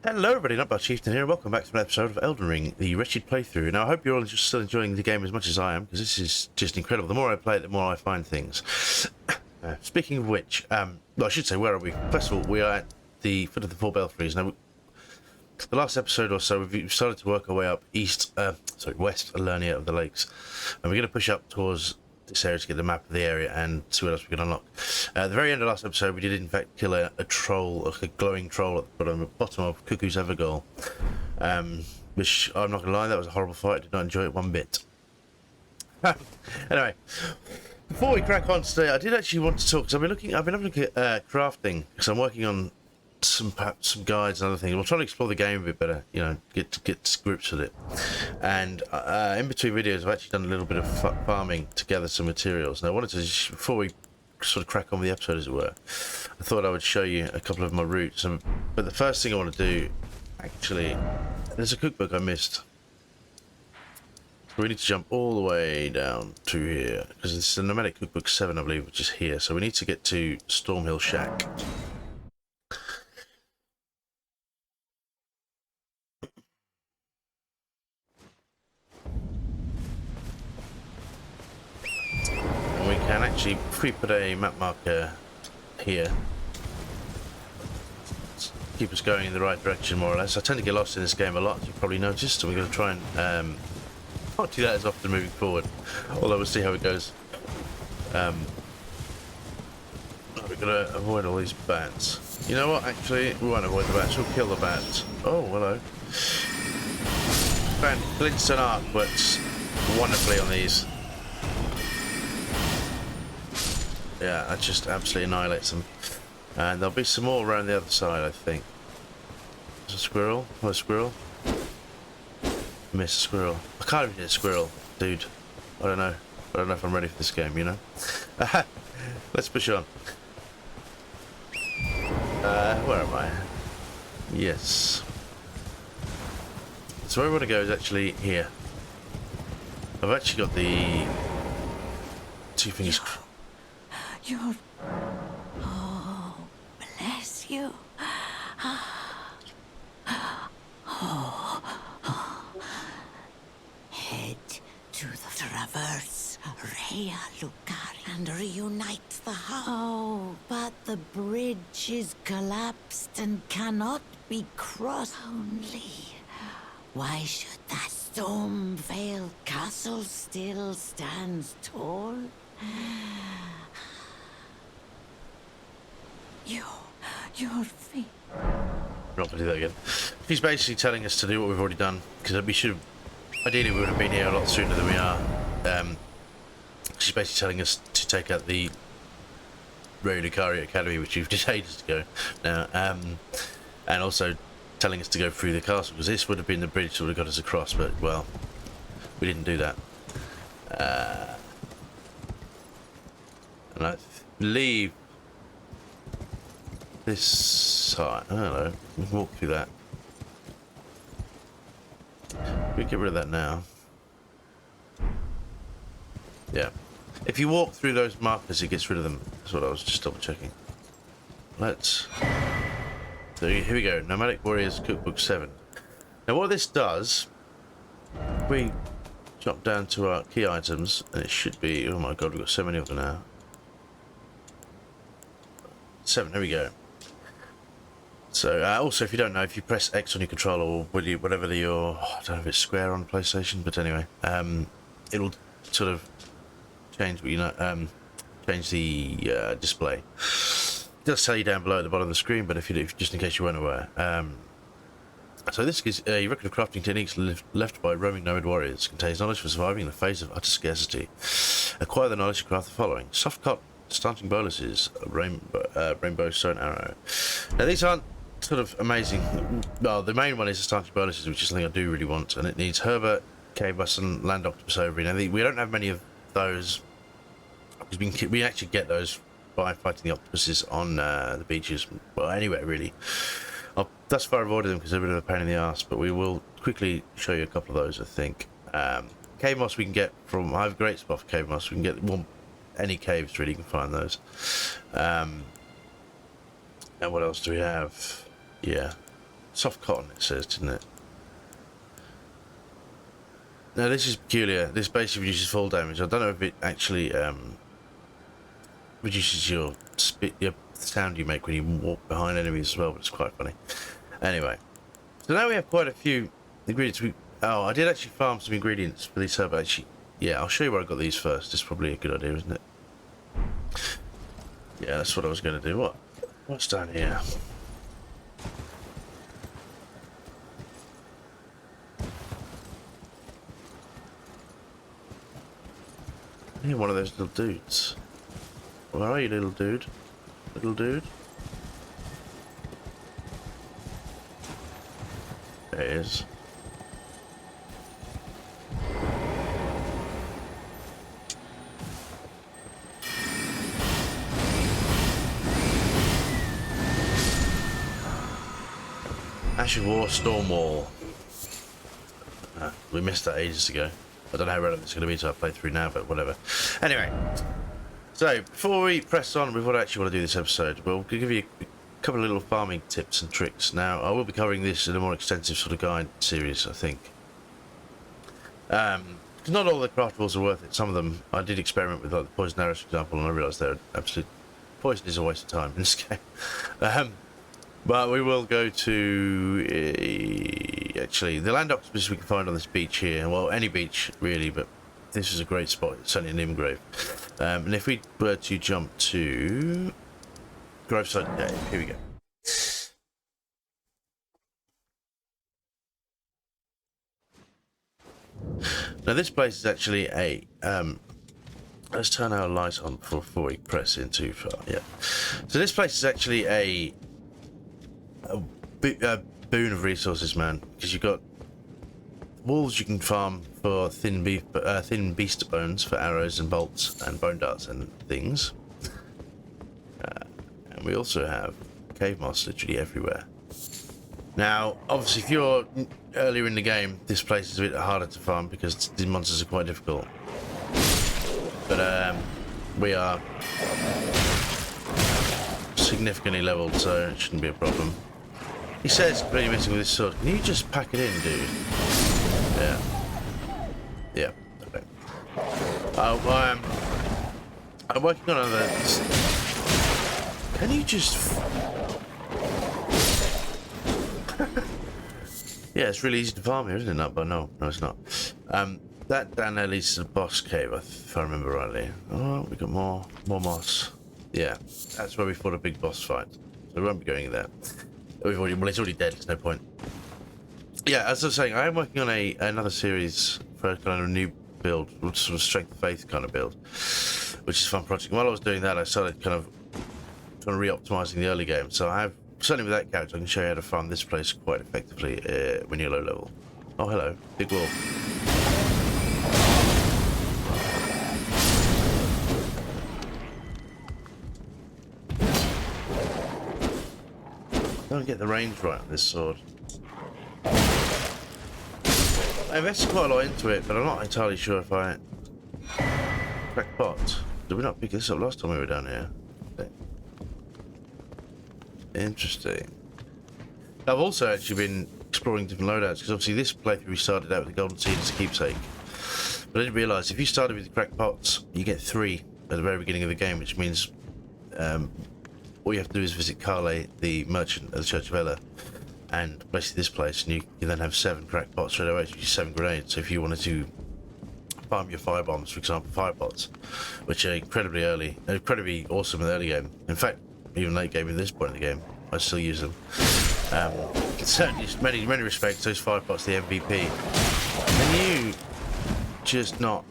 Hello everybody, Not Bad Chieftain here, and welcome back to an episode of Elden Ring, the Wretched playthrough. Now I hope you're all just still enjoying the game as much as I am, because this is just incredible. The more I play it, the more I find things. Speaking of which, well, I should say, where are we? First of all, we are at the foot of the four belfries. Now, the last episode or so, we've started to work our way up west Alernia of the Lakes, and we're going to push up towards this area to get the map of the area and see what else we can unlock. At the very end of last episode, we did in fact kill a troll, like a glowing troll at the bottom of Cuckoo's Evergoal, which I'm not going to lie, that was a horrible fight. I did not enjoy it one bit. Anyway, before we crack on today, I did actually want to talk, because I've been having a look at crafting, because I'm working on some guides and other things. We'll try to explore the game a bit better, you know, get to grips with it. And in between videos, I've actually done a little bit of farming to gather some materials. Now I wanted to, before we sort of crack on with the episode, as it were, I thought I would show you a couple of my routes. But the first thing I want to do, actually, there's a cookbook I missed. We need to jump all the way down to here, because it's the Nomadic Cookbook 7, I believe, which is here. So we need to get to Stormhill Shack. And we can actually, if we put a map marker here, keep us going in the right direction, more or less. I tend to get lost in this game a lot, you've probably noticed, and we're going to try and not do that as often moving forward, although we'll see how it goes. We're going to avoid all these bats. You know what, actually, we won't avoid the bats, we'll kill the bats. Oh, hello. Man, Glintstone Arc works wonderfully on these. Yeah, that just absolutely annihilates them. And there'll be some more around the other side, I think. There's a squirrel. Oh, a squirrel. Miss a squirrel. I can't even hit a squirrel, dude. I don't know. I don't know if I'm ready for this game, you know? Let's push on. Where am I? Yes. So where we want to go is actually here. I've actually got the two fingers. You're... Oh, bless you. Head to the traverse, Rhea Lucari, and reunite the house. Oh, but the bridge is collapsed and cannot be crossed. Only, why should that Stormvale castle still stands tall? Your feet. We're not going to do that again. She's basically telling us to do what we've already done, because we should have, ideally we would have been here a lot sooner than we are. She's basically telling us to take out the Rhea Lucari Academy, which we've just ages ago now, and also telling us to go through the castle, because this would have been the bridge that would have got us across, but, well, we didn't do that. And I believe this side, I don't know, we can walk through that. We get rid of that now. Yeah. If you walk through those markers, it gets rid of them. That's what I was just double checking. Let's... So here we go, Nomadic Warriors Cookbook 7. Now what this does, we jump down to our key items, and it should be, oh my god, we've got so many of them now. 7, there we go. So also, if you don't know, if you press X on your controller, or whatever your, I don't know if it's square on PlayStation, but anyway, it'll sort of change what you know, change the display. It does tell you down below at the bottom of the screen, but if just in case you weren't aware. So this is a record of crafting techniques left by roaming nomad warriors. Contains knowledge for surviving in the face of utter scarcity. Acquire the knowledge to craft the following: soft cotton, stanching boluses, rainbow stone arrow. Now these aren't sort of amazing. Well, the main one is the stanching boluses, which is something I do really want, and it needs Herbert, cave bus, and land octopus ovary. Now we don't have many of those, because we actually get those by fighting the octopuses on the beaches. Well, anywhere really. I've thus far avoided them because they're a bit of a pain in the ass, but we will quickly show you a couple of those, I think. Cave moss we can get from... I have a great spot for cave moss. We can get any caves really, you can find those. And what else do we have? Yeah. Soft cotton, it says, didn't it? Now this is peculiar. This basically reduces fall damage. I don't know if it actually reduces your sound you make when you walk behind enemies as well, but it's quite funny. Anyway, so now we have quite a few ingredients. I did actually farm some ingredients for these herbs. Actually, yeah, I'll show you where I got these first. It's probably a good idea, isn't it? Yeah, that's what I was going to do. What's down here? I hear one of those little dudes. Where are you, little dude? Little dude? There he is. Ash of War Storm Wall. We missed that ages ago. I don't know how relevant it's going to be to our playthrough now, but whatever. Anyway, so before we press on with what I actually want to do this episode, we'll give you a couple of little farming tips and tricks. Now, I will be covering this in a more extensive sort of guide series, I think. Because not all the craftables are worth it. Some of them I did experiment with, like the poison arrows, for example, and I realised they're absolute... Poison is a waste of time in this game. But we will go to, actually, the land octopus we can find on this beach here. Well, any beach, really, but this is a great spot. It's only an Imgrave. And if we were to jump to Graveside Cave, here we go. Now, this place is actually a... let's turn our light on before we press in too far. Yeah. So this place is actually a boon of resources, man, because you've got wolves you can farm for thin beast bones for arrows and bolts and bone darts and things, and we also have cave moss literally everywhere. Now, obviously, if you're earlier in the game, this place is a bit harder to farm because the monsters are quite difficult. But we are significantly leveled, so it shouldn't be a problem. He says completely missing with his sword. Can you just pack it in, dude? Yeah. Yeah. Okay. I'm working on other... Can you just... Yeah, it's really easy to farm here, isn't it? But no, it's not. That down there leads to the boss cave, if I remember rightly. Oh, we got more moss. Yeah, that's where we fought a big boss fight. So we won't be going there. Well, it's already dead. There's no point. Yeah, as I was saying, I am working on another series for kind of a new build, sort of strength of faith kind of build, which is a fun project. While I was doing that, I started kind of trying to re-optimizing the early game. So I have, certainly with that character, I can show you how to farm this place quite effectively when you're low level. Oh, hello, big wolf. Don't get the range right on this sword. I invested quite a lot into it, but I'm not entirely sure if I cracked pots. Did we not pick this up last time we were down here? Okay. Interesting. I've also actually been exploring different loadouts, because obviously this playthrough we started out with the golden seed as a keepsake. But I didn't realise if you started with the cracked pots, you get 3 at the very beginning of the game, which means all you have to do is visit Carle, the merchant at the Church of Ella, and basically this place, and you can then have 7 cracked pots straight away, which is 7 grenades. So if you wanted to farm your fire bombs, for example, fire pots, which are incredibly awesome in the early game. In fact, even late game at this point in the game, I still use them. Certainly, in many respects, those fire pots are the MVP. Can you just not?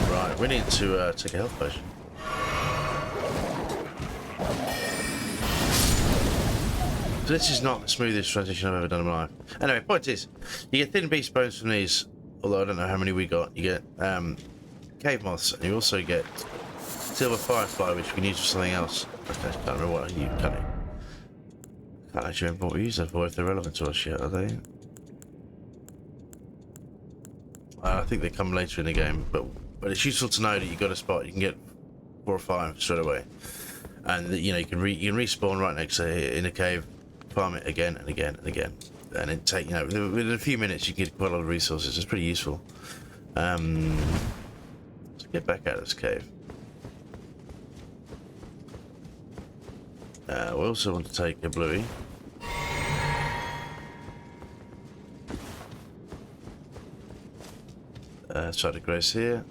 Right, we need to take a health potion. So this is not the smoothest transition I've ever done in my life. Anyway, point is, you get thin beast bones from these, although I don't know how many we got. You get cave moths, and you also get silver firefly, which we can use for something else. I can't remember what you can't actually remember what we use them for, if they're relevant to us yet, are they? I think they come later in the game, but it's useful to know that you got a spot you can get 4 or 5 straight away, and you know you can respawn right next to it in a cave, farm it again and again and again, and it take within a few minutes you get quite a lot of resources. It's pretty useful. Let's get back out of this cave. We also want to take a bluey. Try to grace here.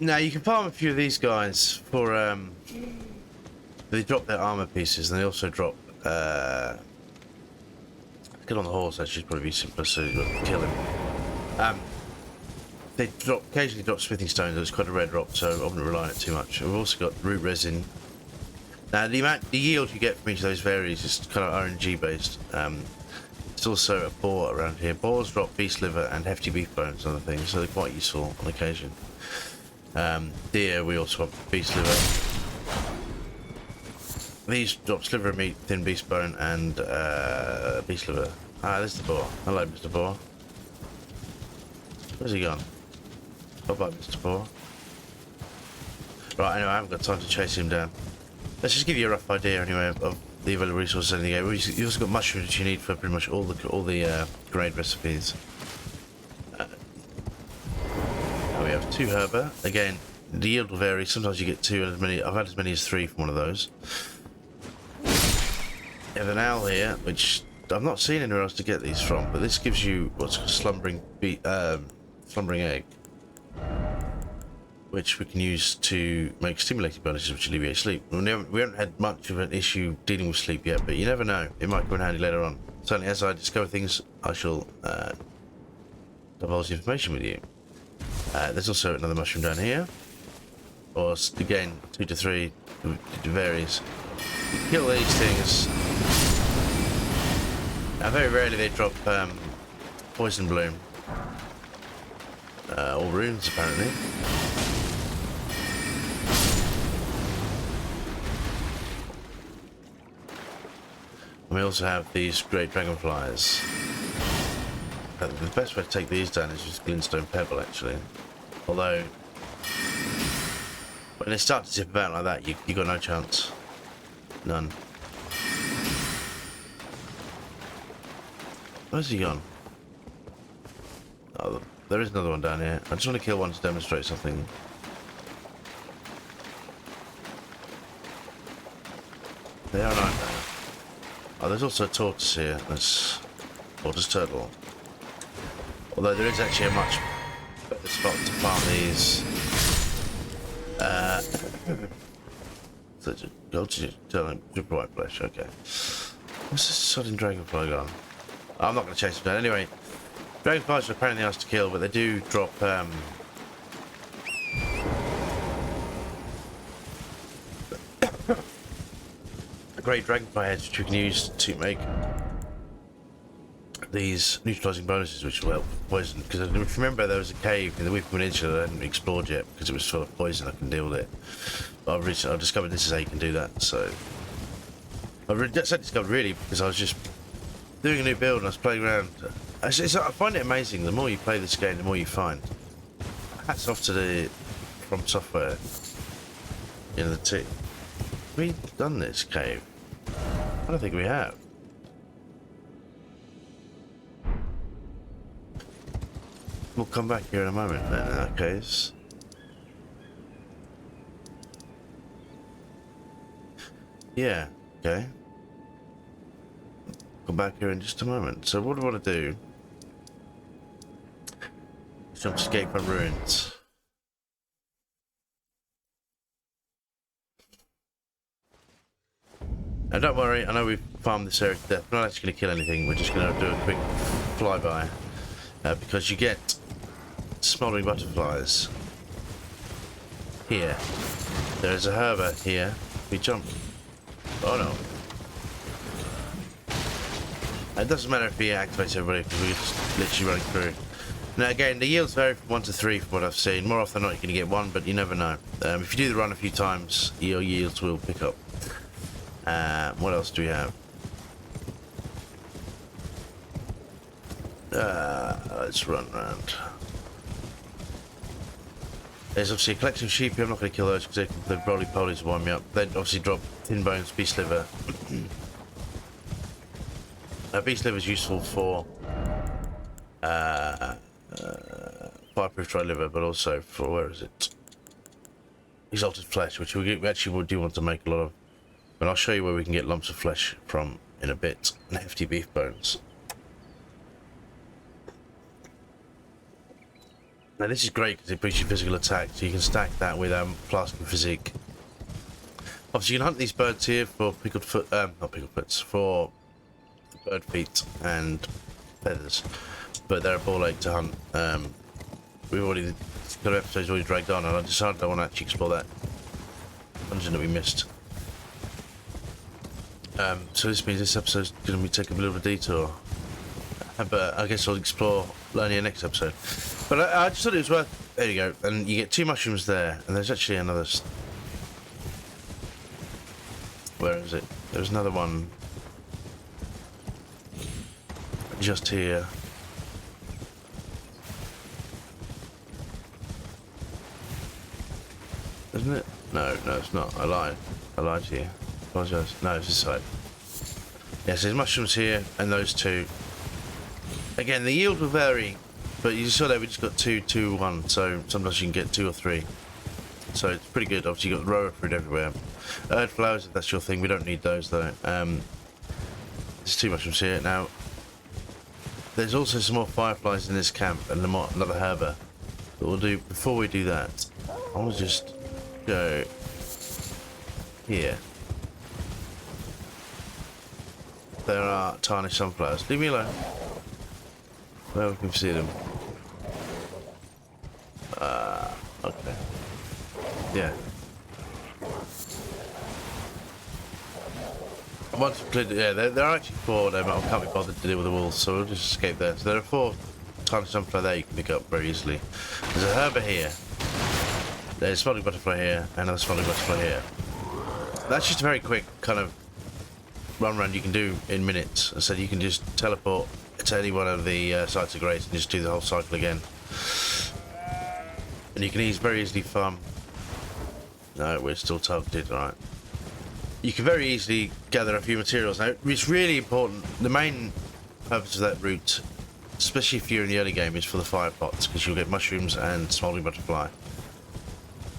Now you can farm a few of these guys for they drop their armor pieces, and they also drop get on the horse. Actually, probably be simpler, so you've got to kill him. They occasionally drop smithing stones. It's quite a rare drop, so I wouldn't rely on it too much. We've also got root resin. Now the yield you get from each of those varies. It's kind of RNG based. It's also a boar around here. Boars drop beast liver and hefty beef bones and other things, so they're quite useful on occasion. Deer, we also have beast liver. These drop sliver of meat, thin beast bone, and beast liver. Ah, there's the boar. Hello, Mr. Boar. Where's he gone? Bye-bye, Mr. Boar. Right, anyway, I haven't got time to chase him down. Let's just give you a rough idea, anyway, of the available resources in the game. You also got mushrooms that you need for pretty much all the grade recipes. We have 2 herba. Again, the yield will vary. Sometimes you get 2 and as many. I've had as many as 3 from one of those. We have an owl here, which I've not seen anywhere else to get these from, but this gives you what's called slumbering egg, which we can use to make stimulating bonuses which alleviate sleep. We haven't had much of an issue dealing with sleep yet, but you never know. It might come in handy later on. Certainly, as I discover things, I shall divulge the information with you. There's also another mushroom down here. Or, again, 2 to 3, it varies. You kill these things. Now, very rarely they drop poison bloom. Or runes, apparently. And we also have these great dragonflies. The best way to take these down is just glintstone pebble, actually. Although, when they start to zip about like that, you got no chance. None. Where's he gone? Oh, there is another one down here. I just want to kill one to demonstrate something. They are right now. Oh, there's also a tortoise here. That's tortoise turtle. Although there is actually a much better spot to farm these. So go to white flesh. Okay. What's this sudden dragonfly gone? I'm not going to chase them down. Anyway, dragonflies are apparently nice to kill, but they do drop great dragonfly heads, which we can use to make these neutralizing bonuses, which will help poison. Because if you remember, there was a cave in the Weeping Peninsula that I hadn't explored yet because it was full of poison. I can deal with it. But I've discovered this is how you can do that. So I've discovered really because I was just doing a new build and I was playing around. I find it amazing. The more you play this game, the more you find. Hats off to the From Software. You know, the team. Have we done this cave? I don't think we have. We'll come back here in a moment then, in that case. Yeah, okay. Come back here in just a moment. So what do I want to do? Jump escape from ruins. Now don't worry, I know we've farmed this area to death. We're not actually going to kill anything, we're just going to do a quick flyby. Because you get smouldering butterflies here. There is a herba here. We jump. Oh no. It doesn't matter if he activates everybody because we're just literally running through. Now again, the yields vary from 1 to 3 from what I've seen. More often than not, you're going to get 1, but you never know. If you do the run a few times, your yields will pick up. What else do we have? Let's run around. There's obviously a collection of sheep here. I'm not going to kill those because the roly-polies will wind me up. They'd obviously drop thin bones, beast liver. Beast liver is useful for fireproof dry liver, but also for, where is it? Exalted flesh, which we actually do want to make a lot of. But I'll show you where we can get lumps of flesh from in a bit, and hefty beef bones. Now this is great because it boosts your physical attack, so you can stack that with flask and physique. Obviously you can hunt these birds here for pickled foot, not pickled foots, for bird feet and feathers, but they're a ball ache to hunt. We've already, the episode's already dragged on, and I decided I want to actually explore that dungeon that we missed. So this means this episode's going to be taking a little bit of a detour. But I guess I'll explore only next episode. But I just thought it was worth. There you go, and you get 2 mushrooms there, and there's actually another. Where is it? There's another one just here. Isn't it? No, it's not. I lied to you. Apologise. No, it's this side. Yes, there's mushrooms here, and those 2. Again, the yield will vary, but you saw that we just got 2, 2, 1, so sometimes you can get 2 or 3. So it's pretty good. Obviously, you've got rower fruit everywhere. Earth flowers, if that's your thing. We don't need those, though. There's 2 mushrooms here. Now, there's also some more fireflies in this camp, and another herber. But we'll do, before we do that, I want to just go here. There are tarnished sunflowers. Leave me alone. Where we can see them. Okay. Yeah. Once we've cleared, yeah, there are actually 4 there, but I can't be bothered to deal with the wolves, so we'll just escape there. So there are 4 tarnished sunflower there you can pick up very easily. There's a herber here. There's a smuggling butterfly here, and another smuggling butterfly here. That's just a very quick kind of run around you can do in minutes. So you can just teleport to any one of the sites of grace and just do the whole cycle again. And you can very easily farm. No, we're still targeted, alright. You can very easily gather a few materials. Now, it's really important. The main purpose of that route, especially if you're in the early game, is for the fire pots, because you'll get mushrooms and smuggling butterfly.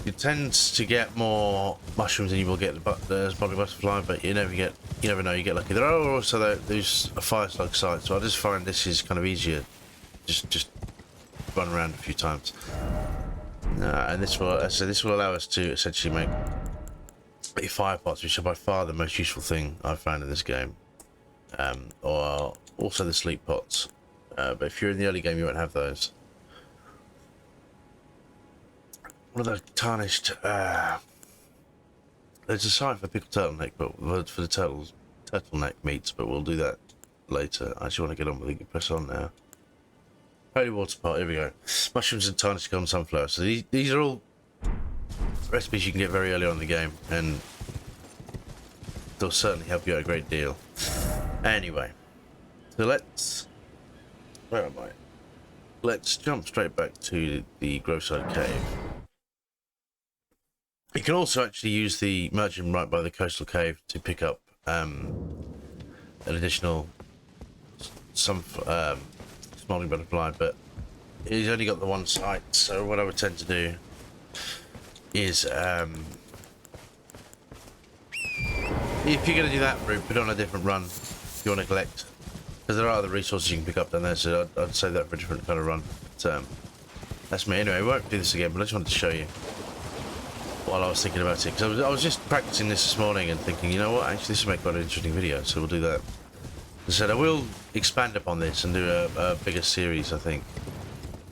You tend to get more mushrooms than you will get the smuggling butterfly, but you never know, you get lucky. There are also there's a fire slug site, so I just find this is kind of easier. Just run around a few times. And this will allow us to essentially make fire pots, which are by far the most useful thing I've found in this game. Or also the sleep pots. But if you're in the early game, you won't have those. What are the tarnished? There's a site for pickled turtleneck, but for the turtleneck meats, but we'll do that later. I actually want to get on with it. Press on now. Holy water pot. Here we go. Mushrooms and tarnished golden sunflower. So these are all recipes you can get very early on in the game, and they'll certainly help you out a great deal. Anyway, so where am I? Let's jump straight back to the Groveside Cave. You can also actually use the merchant right by the coastal cave to pick up an additional smuggling butterfly, but he's only got the one site. So what I would tend to do is, if you're going to do that route, put on a different run if you want to collect, because there are other resources you can pick up down there. So I'd save that for a different kind of run. But, that's me. Anyway, we won't do this again, but I just wanted to show you while I was thinking about it, because I was just practicing this morning and thinking, you know what, actually this will make quite an interesting video, so we'll do that. As I said, I will expand upon this and do a bigger series, I think.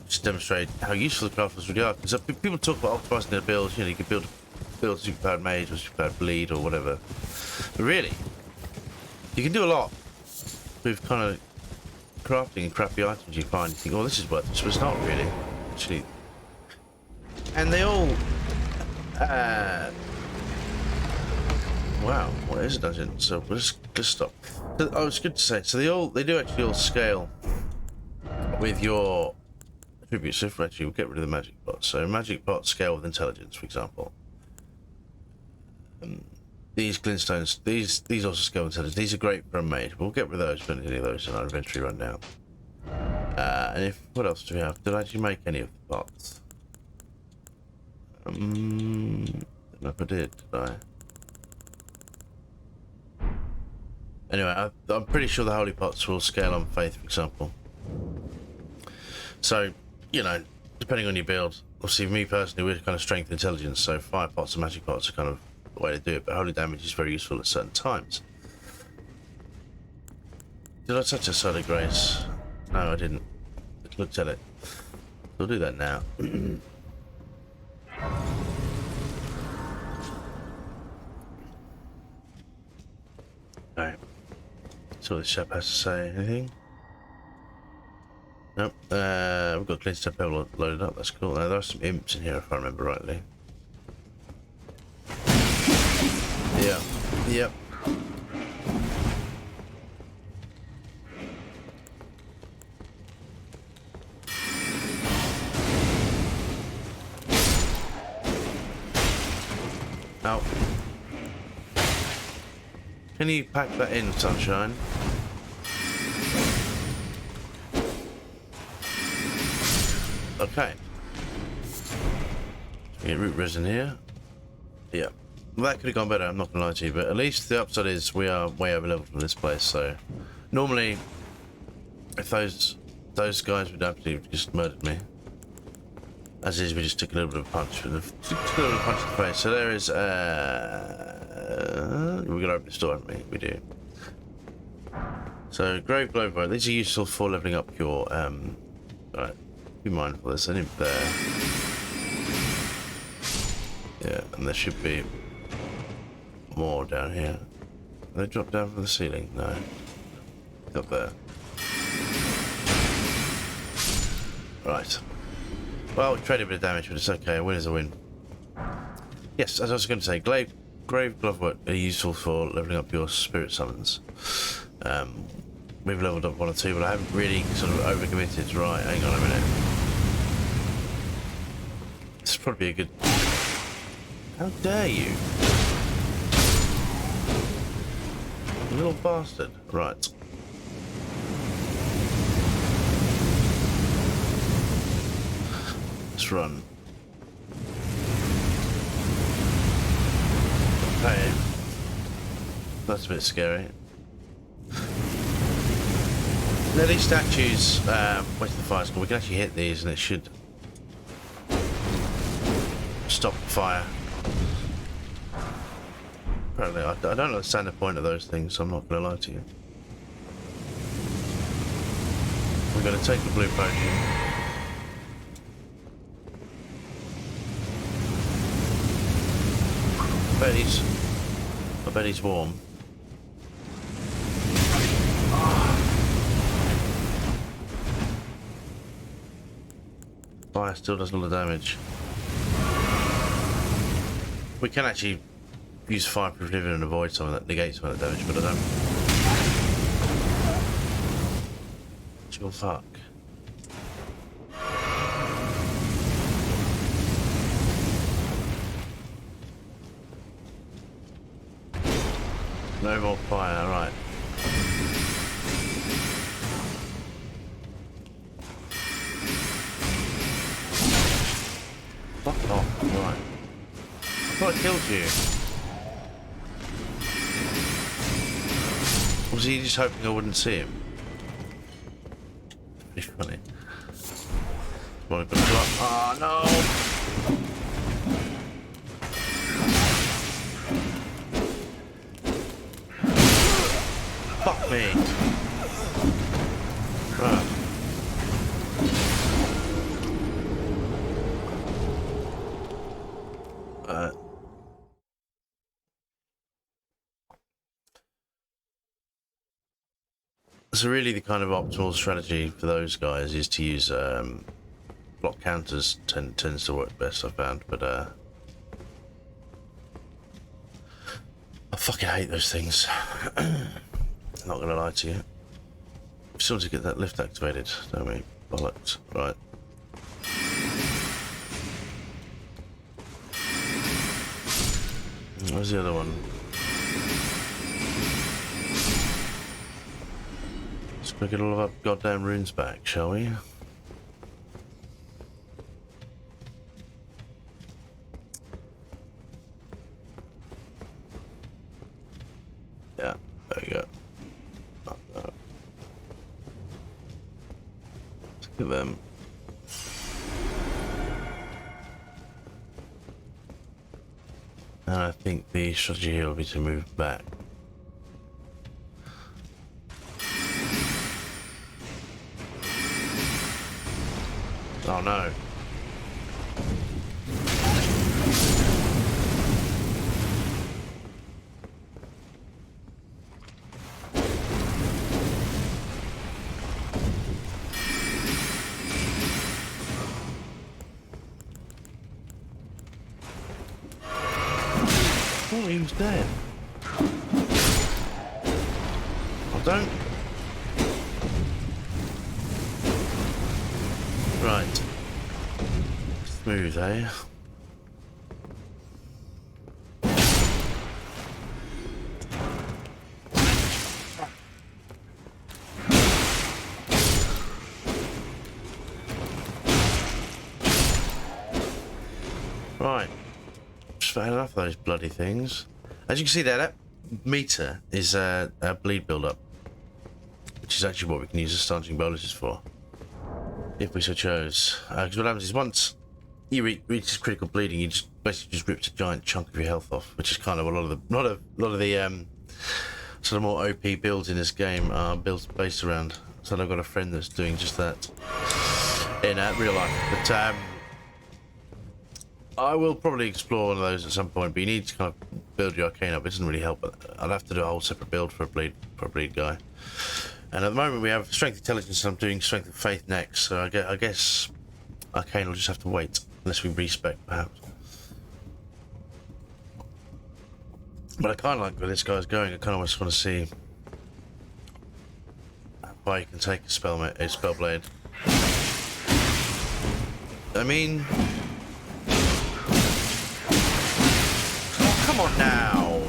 Just demonstrate how useful the crafters really are, because people talk about optimizing their builds, you know, you could build a superpowered mage or superpowered bleed or whatever, but really, you can do a lot with kind of crafting and crappy items you find, you think, oh, this is worth it, but it's not really. Actually. And they all... wow, what is a dungeon? So let's stop. Oh, it's good to say. So they do actually all scale with your attributes. So actually, we'll get rid of the magic pots. So magic pots scale with intelligence, for example. These glintstones, these also scale with intelligence. These are great for a mage. We'll get rid of those. We don't need any of those in our inventory right now. And what else do we have? Did I actually make any of the pots? I don't know if I did I? Anyway, I'm pretty sure the holy pots will scale on faith, for example. So, you know, depending on your build, obviously me personally, we're kind of strength intelligence, so fire pots and magic pots are kind of the way to do it, but holy damage is very useful at certain times. Did I touch a side of grace? No, I didn't. Just looked at it. We'll do that now. Alright. So what this chap has to say. Anything? Nope. We've got clean step level loaded up. That's cool. Now there are some imps in here, if I remember rightly. Yeah. Yep. Ow. Can you pack that in, sunshine? Okay. Get root resin here. Yeah. Well, that could have gone better, I'm not gonna lie to you, but at least the upside is we are way over leveled from this place, so normally if those guys would absolutely just murdered me. As is, we just took a little bit of a punch with took a little bit of a punch in the face. So there is we're gonna open this door, haven't we? We do. So grave glow, these are useful for leveling up your right. Be mindful, there's an imp there. Yeah, and there should be more down here. They drop down from the ceiling? No. Up there. Right. Well, we traded a bit of damage, but it's okay. A win is a win. Yes, as I was going to say, grave glovework are useful for leveling up your spirit summons. We've leveled up 1 or 2, but I haven't really sort of overcommitted. Right, hang on a minute. This would probably be a good... How dare you? You little bastard. Right. Let's run. Okay. That's a bit scary. Now these statues, where's the fire score? We can actually hit these and it should stop the fire. Apparently, I don't understand the point of those things, so I'm not going to lie to you. We're going to take the blue potion. I bet he's warm. Fire still does a lot of damage. We can actually use fireproof living and avoid some of that, negate some of that damage, but I don't. Chill fuck. No more fire, right. Fuck off, right. I thought I killed you. Was he just hoping I wouldn't see him? Pretty funny. Well, I've got to block. Oh no! Fuck me. Right. So really the kind of optimal strategy for those guys is to use block counters. Tends to work best, I found, but I fucking hate those things. I'm not gonna lie to you. We still need to get that lift activated, don't we? Bollocks. Right. Where's the other one? Let's go get all of our goddamn runes back, shall we? Yeah, there we go. Look at them. And I think the strategy here will be to move back. Oh no. Oh, he was dead. I don't. Right. Smooth, eh? Right. Just about had enough of those bloody things. As you can see there, that meter is a bleed build-up, which is actually what we can use the stanching boluses for, if we so chose. Because what happens is once you reach this critical bleeding, you just basically just ripped a giant chunk of your health off, which is kind of a lot of the sort of more OP builds in this game are built based around. So I've got a friend that's doing just that in real life, but I will probably explore one of those at some point. But you need to kind of build your arcane up. It doesn't really help. I'd have to do a whole separate build for a bleed guy. And at the moment we have strength intelligence, and I'm doing strength of faith next. So I guess arcane will just have to wait unless we respec perhaps. But I kind of like where this guy's going. I kind of just want to see how far you can take a spell blade. I mean, oh, come on now.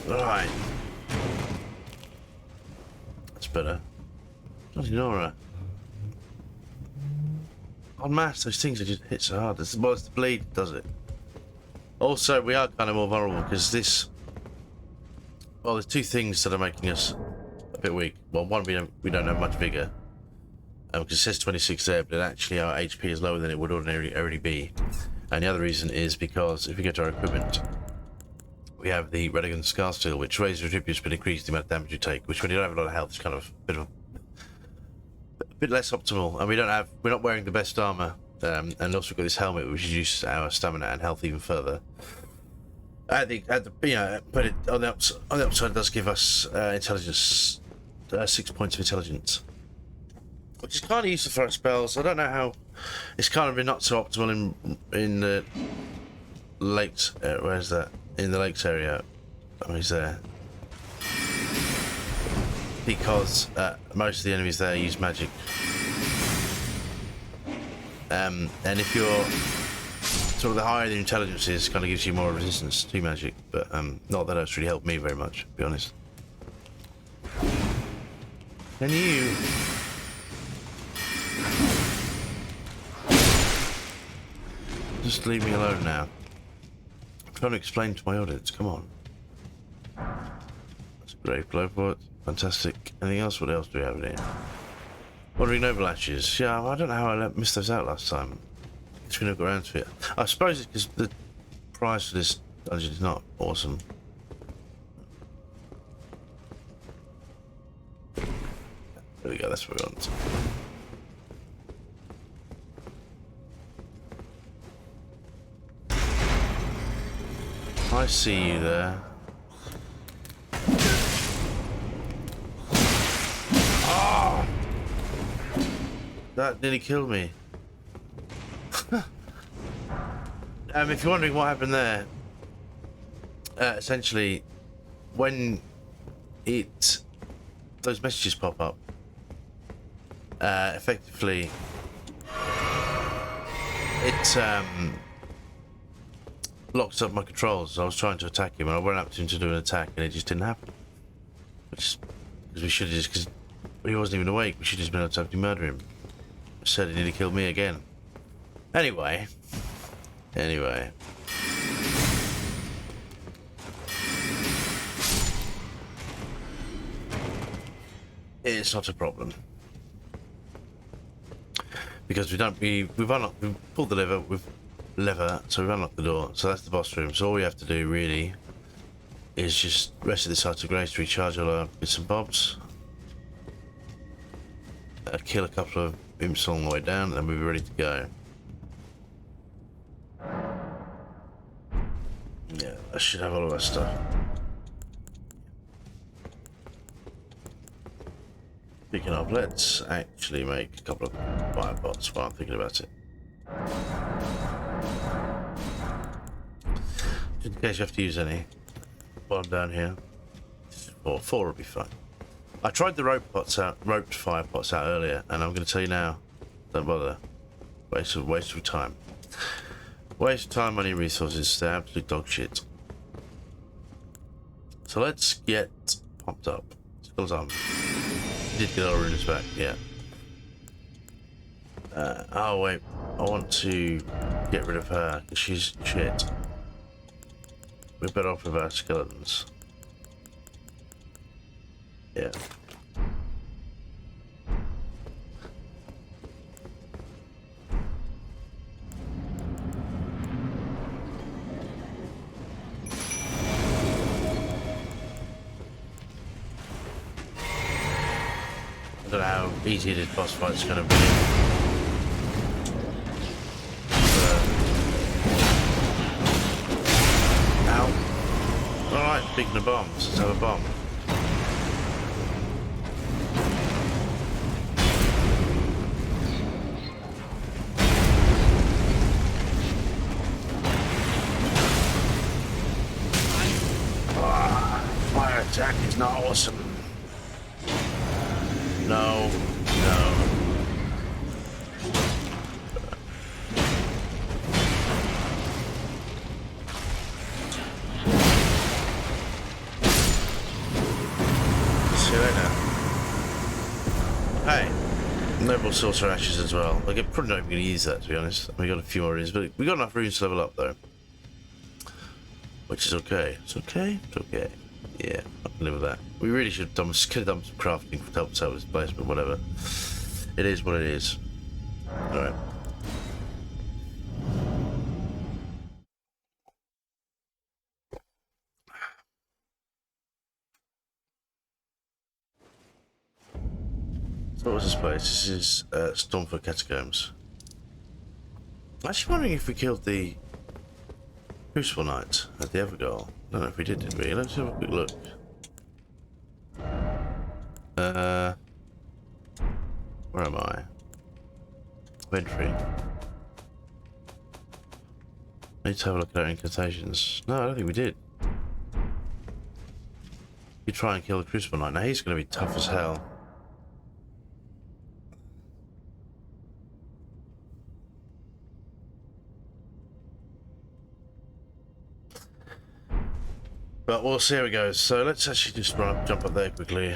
Right. That's better. Bloody Nora. On mass, those things are just hit so hard. It's the bleed does it. Also, we are kind of more vulnerable because this. Well, there's two things that are making us a bit weak. Well, one, we don't have much vigor. Because it says 26 there, but actually our HP is lower than it would ordinarily already be. And the other reason is because if we go to our equipment, we have the Redigan Scar Steel, which raises your tributes but increases the amount of damage you take, which when you don't have a lot of health is kind of a bit less optimal. And we're not wearing the best armor, and also we've got this helmet which reduces our stamina and health even further. But on the upside, it does give us intelligence, 6 points of intelligence, which is kind of useful for our spells. I don't know how. It's kind of been not so optimal in the lakes. Where's that? In the lakes area. Oh, he's there. Because most of the enemies there use magic. And if you're sort of the higher the intelligence is, kind of gives you more resistance to magic. But not that it's really helped me very much, to be honest. Can you? Just leave me alone now. I'm trying to explain to my audience, come on. That's a grave blowport. Fantastic. Anything else? What else do we have in here? Wandering Overlashes. Yeah, I don't know how I missed those out last time. Just gonna go around to it. I suppose it's because the price for this dungeon is not awesome. There we go, that's what we want. I see you there. Oh! That nearly killed me. If you're wondering what happened there, essentially, when those messages pop up, effectively, it locks up my controls. I was trying to attack him, and I went up to him to do an attack, and it just didn't happen. Which, because we should have just, because he wasn't even awake, we should have just been able to murder him. Said he nearly killed me again. Anyway. It's not a problem. Because we've pulled the lever, so we've unlocked the door. So that's the boss room. So all we have to do really is just rest of this side of grace to recharge all our bits and bobs. Kill a couple of imps along the way down, and then we'll be ready to go. Yeah, I should have all of that stuff. Speaking of, let's actually make a couple of fire pots while I'm thinking about it. Just in case you have to use any. While I'm down here. Four will be fine. I tried the roped fire pots out earlier, and I'm going to tell you now, don't bother. Waste of time. Waste of time, money, resources. They're absolute dog shit. So let's get pumped up. Skills on. Did get our runes back, yeah. Oh wait, I want to get rid of her because she's shit. We're better off with our skeletons. Yeah. I don't know how easy this boss fight's going to be. Ow. Alright, speaking of bombs, let's have a bomb. Fire attack is not awesome. No. See you later. Hey, noble sorcerer ashes as well. I'm probably not even going to use that, to be honest. We got a few more runes, but we got enough runes to level up though, which is okay. It's okay. Yeah, I can live with that. We really could have done some crafting to help us out with this place, but whatever. It is what it is. Alright. So what was this place? This is Stormford Catacombs. I'm actually wondering if we killed the Crucible Knight at the Evergol. I don't know if we did we? Let's have a quick look. Where am I? Inventory. I need to have a look at our incantations. No, I don't think we did. You try and kill the Crucible Knight. Now he's going to be tough as hell. But we'll see how it goes. So let's actually just jump up there quickly.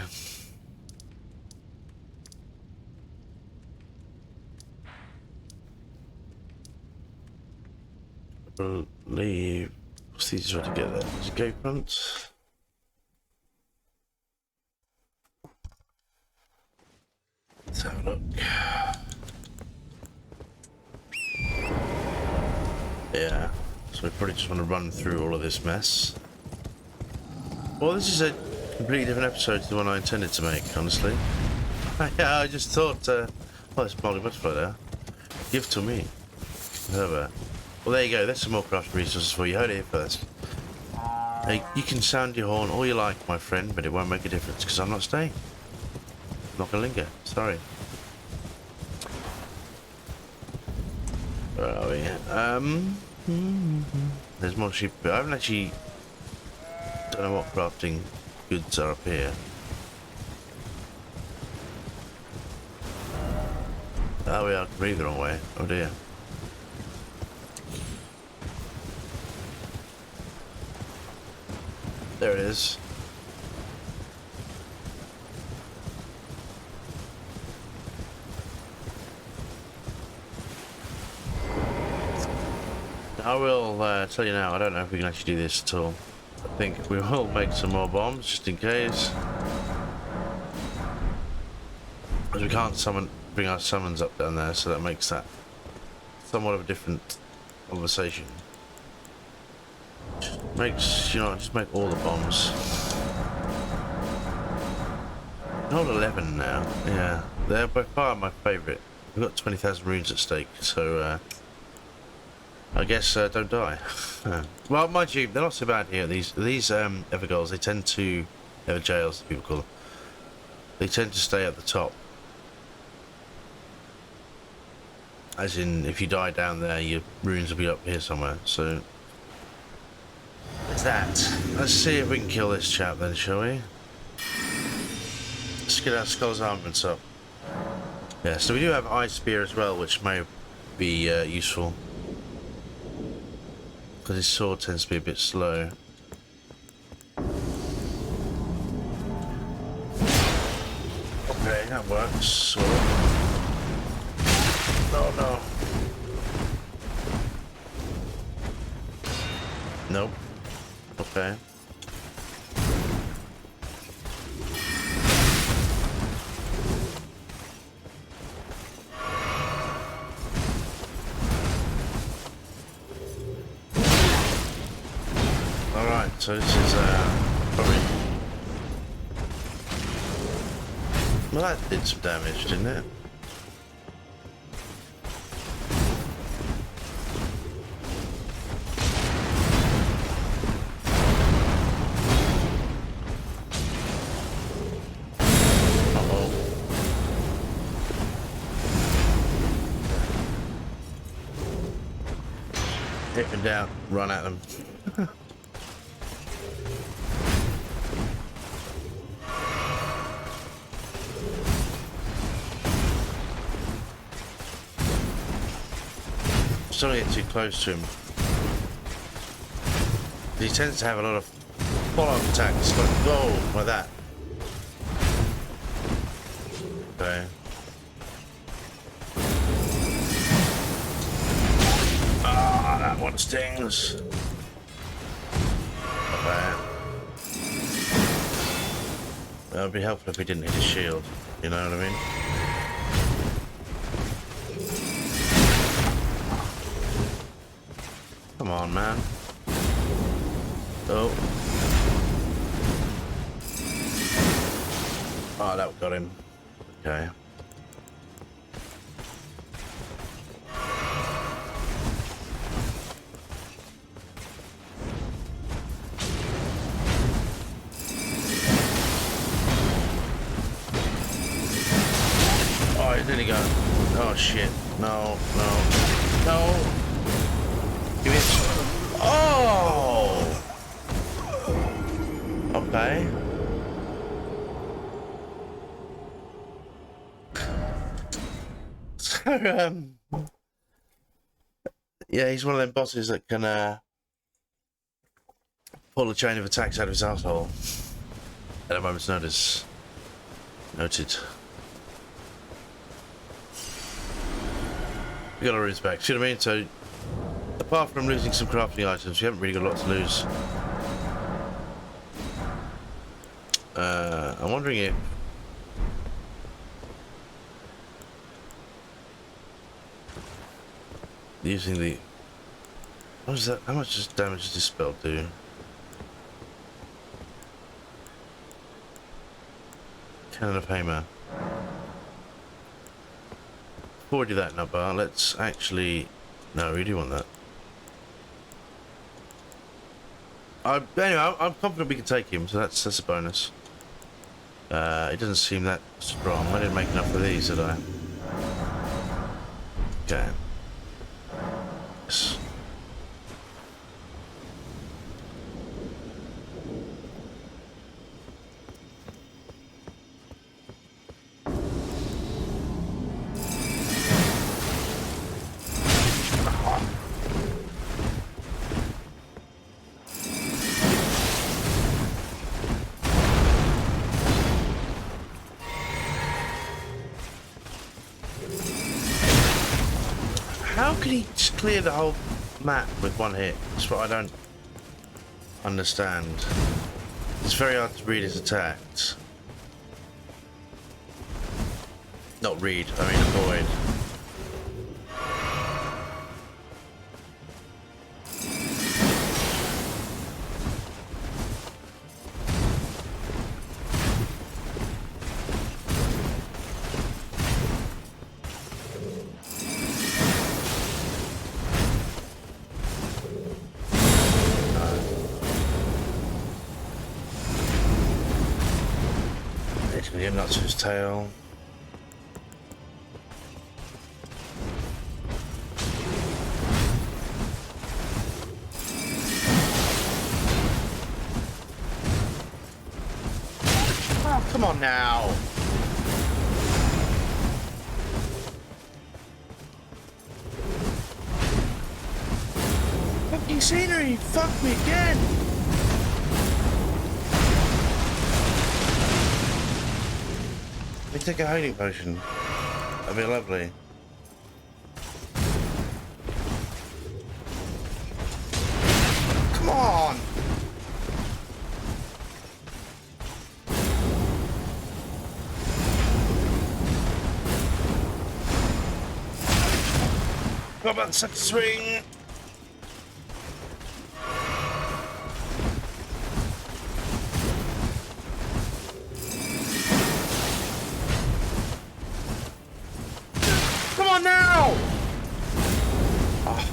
I believe what's the easiest way to get there? Is it gate front? Let's have a look. Yeah, so we probably just want to run through all of this mess. Well, this is a completely different episode to the one I intended to make, honestly. Yeah, I just thought, well, there's a smiling butterfly there. Give to me. Whatever. Well, there you go. There's some more craft resources for you. Heard it here first. Hey, you can sound your horn all you like, my friend, but it won't make a difference because I'm not staying. I'm not gonna linger. Sorry. Where are we? There's more sheep. I haven't actually don't know what crafting goods are up here. Oh, we are completely the wrong way. Oh dear. There it is. I will tell you now, I don't know if we can actually do this at all. I think we will make some more bombs just in case. Because we can't bring our summons up down there, so that makes that somewhat of a different conversation. Just make all the bombs. Hold 11 now. Yeah, they're by far my favourite. We've got 20,000 runes at stake, so I guess don't die. Well, mind you, they're not so bad here. These Evergolds, they tend to Everjails, as people call them. They tend to stay at the top. As in, if you die down there, your runes will be up here somewhere. So there's that. Let's see if we can kill this chap then, shall we? Let's get our Skull's armaments up. Yeah, so we do have Ice Spear as well, which may be useful. Because his sword tends to be a bit slow. Okay, that works, sort of. No. Nope. Okay. Alright, so this is probably... Well, that did some damage, didn't it? Hit them down, run at them. Just don't get too close to him. He tends to have a lot of follow-up attacks, like whoa, like that. Okay. Ah, that one stings. Not bad. That would be helpful if we didn't hit his shield. You know what I mean? Come on, man. Oh. Oh, that got him. Okay. Oh, he's nearly gone. Oh, shit. No. Give me a... Oh! Okay. So, yeah, he's one of them bosses that can pull a chain of attacks out of his asshole at a moment's notice. Noted. We got our runes back. See what I mean? So, apart from losing some crafting items, we haven't really got a lot to lose. I'm wondering if... using the... What is that? How much does damage does this spell do? Cannon of Hammer. Before we do that, Nubbar, let's actually... No, we do want that. Anyway, I'm confident we can take him, so that's a bonus. It doesn't seem that strong. I didn't make enough of these, did I? Okay. Yes. How can he just clear the whole map with one hit? That's what I don't understand. It's very hard to read his attacks. Not read, I mean avoid. He's gonna get nuts to his tail. Oh, come on now. Fucking scenery, fuck me again. Let me take a healing potion. That'd be lovely. Come on! What about the second swing? Come on now! Oh.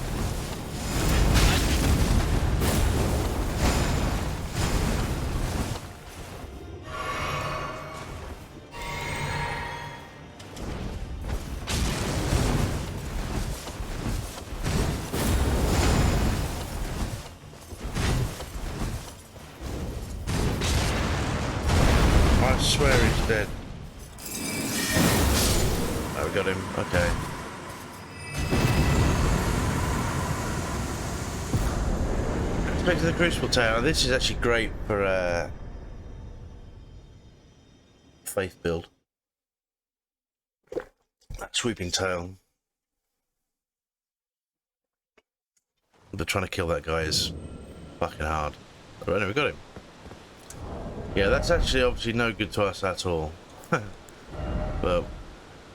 I swear he's dead. Oh, we got him. Okay. Back to the Crucible Tower. This is actually great for faith build. That sweeping tail. But trying to kill that guy is fucking hard. Right, no, we got him. Yeah, that's actually obviously no good to us at all. But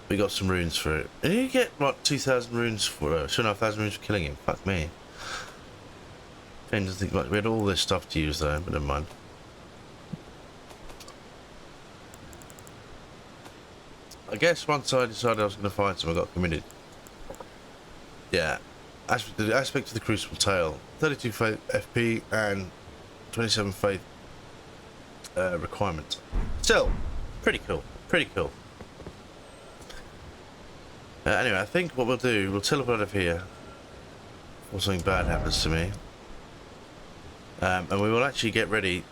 we got some runes for it. And you get what 2,000 runes for 2,500 runes for killing him. Fuck me. Finn doesn't think much. We had all this stuff to use though, but never mind. I guess once I decided I was going to fight him, I got committed. Yeah. The aspect of the Crucible Tail, 32 faith FP and 27 faith requirement. Still, pretty cool. Pretty cool. Anyway, I think what we'll do, we'll teleport out of here before something bad happens to me. And we will actually get ready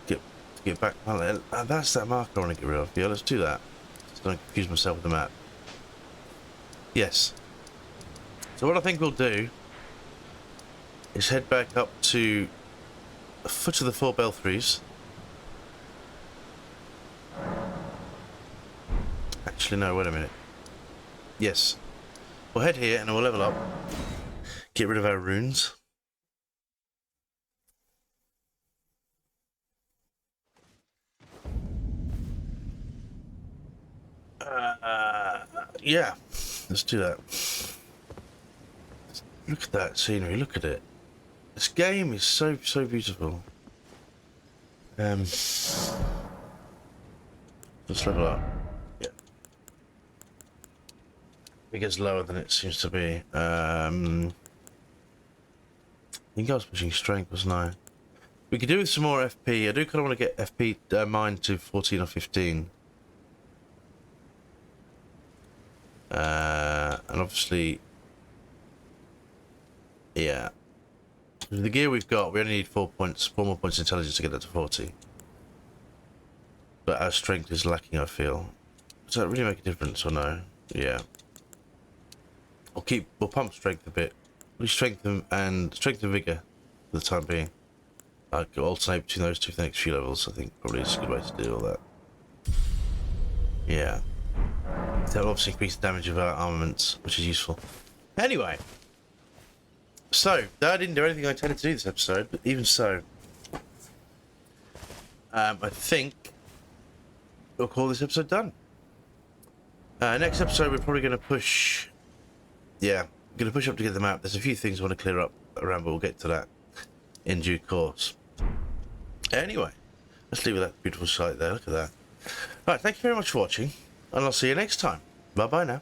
to get back. That's that marker I want to get rid of. Yeah, let's do that. Just don't confuse myself with the map. Yes. So what I think we'll do is head back up to the foot of the 4 belfries. Actually, no, wait a minute. Yes. We'll head here and we'll level up. Get rid of our runes. Yeah, let's do that. Look at that scenery, look at it. This game is so beautiful. Let's level up. Yeah. It gets lower than it seems to be. I think I was pushing strength, wasn't I? We could do with some more FP. I do kind of want to get FP mine to 14 or 15. And obviously, yeah. With the gear we've got, we only need 4 more points intelligence to get that to 40. But our strength is lacking, I feel. Does that really make a difference or no? Yeah. We'll pump strength a bit. We'll strengthen and vigor for the time being. I'll alternate between those two for the next few levels. I think probably is a good way to do all that. Yeah. That'll obviously increase the damage of our armaments, which is useful. Anyway. So, I didn't do anything I intended to do this episode, but even so. I think we'll call this episode done. Next episode we're probably going to push... Yeah, going to push up to get the map. There's a few things I want to clear up around, but we'll get to that in due course. Anyway, let's leave that beautiful sight there. Look at that. Right, thank you very much for watching, and I'll see you next time. Bye-bye now.